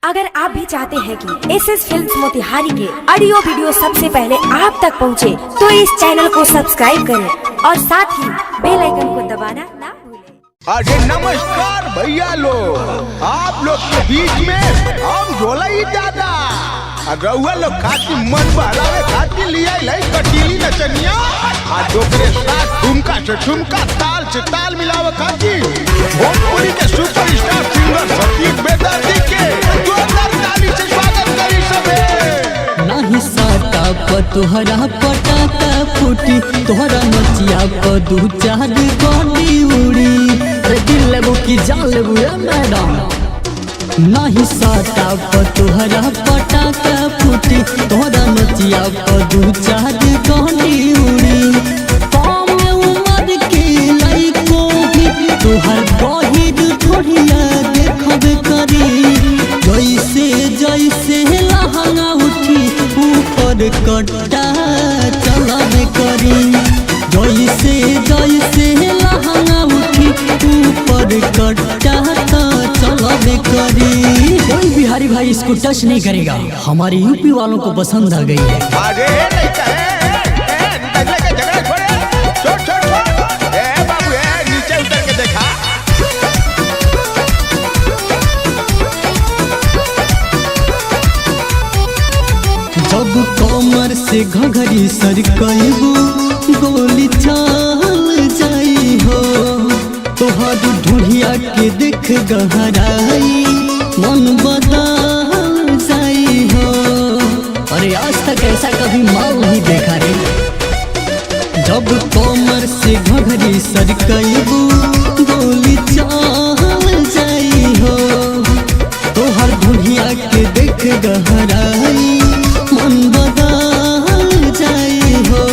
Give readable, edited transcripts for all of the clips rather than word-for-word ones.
अगर आप भी चाहते हैं कि एसएस फिल्म्स मोतिहारी के ऑडियो वीडियो सबसे पहले आप तक पहुंचे, तो इस चैनल को सब्सक्राइब करें और साथ ही बेल आइकन को दबाना ना भूलें। अरे नमस्कार भैया लोग, आप लोग के बीच में हम झोला ही ज्यादा रउआ लोग खाती मन बहलावे खाती लिया लाई कटीली नचनिया आ दोपरे साथ ठुमका से ठुमका ताल से ताल मिलावे खाती भोजपुरी के सुपरस्टार सिंगर सतीश बेदर्दी के जोरदार ताली से स्वागत करी सबे। नाही साटा प तोहरा पटाका फूटी, तोहरा नचिया प दू चार गोली उड़ी। अरे दिल लेबू की जान लेबू मैडम। नाही साटा प तोहरा पटाका फूटी, तोहरा नचिया प दू चार गोली उड़ी। कम उम्र के लइको भी तोहर बहिर थोड़िया देखबे करी। जैसे जैसे लहंगा उठी ऊपर कट्टा चलाबे करी। जैसे जैसे लहंगा उठी ऊपर कट्टा चलाबे करी। कोई बिहारी भाई इसको टच नहीं करेगा, हमारे यूपी वालों को पसंद आ गई है। अरे नहीं के झगड़ा छोड़े, छोड़ छोड़ छोड़ ए बाबू ए नीचे उतर के देखा। जब कमर से घघरी सरकैबू गोली चल जाई हो। तोहर ढूढ़िया के देख गहराई मन बदल जाई हो। अरे आज तक ऐसा कभी माल नहीं देखा रे। जब कमर से घघरी सरकैबू गोली चल जाई हो। तोहर ढूढ़िया के देख गहराई मन बदल जाई हो।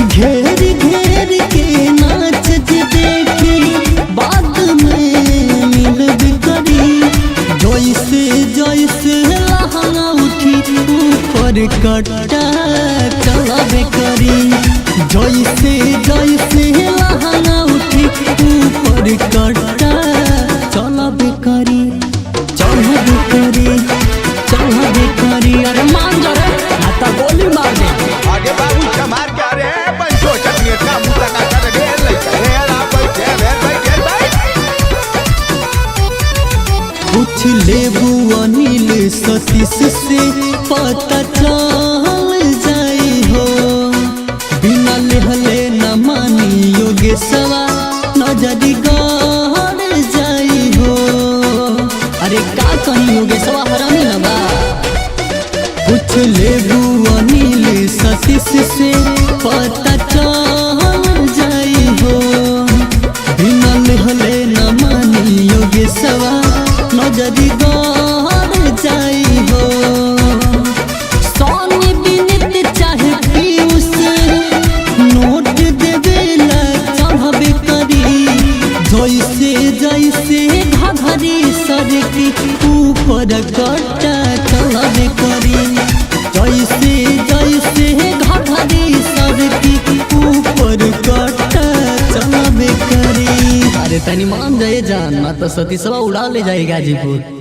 घेर घेर के नाच देखी बाद में मिलब करी। जैसे जैसे लहंगा उठी ऊपर कट्टा चलाबे करी। जैसे जैसे लहंगा उठी ऊपर कट्टा चलाबे करी। चढ़बे करी चढ़बे करी। अरे मान जा रे, आता गोली मार दे। आगे बाबू चमार के अरे पंचो चटनी का मुंह का कर दे ले रा बैठे बैठे भाई। पूछ लेबू अनिल सतीश से पता चल जाई हो। बिना लेहले न मानी योगेशवा नजरी गड़ जाई हो। अरे का कहीं योगेशवा हरामी न बा। पूछ लेबू अनिल सतीश से पता चल जाई हो। बिना लेहले न मानी योगेशवा नजरी गड़ जाई हो। सोनी बिनत चाहे पीयूष नोट देवेला चढ़बे करी। जैसे जैसे घघरी सरकी ऊपर कट्टा चलाबे करी। जैसे जैसे घघरी सरकी ऊपर कट्टा चलाबे करी। अरे तनी मान जाए जान, ना तो सतीशवा उड़ा ले जाए गाजीपुर।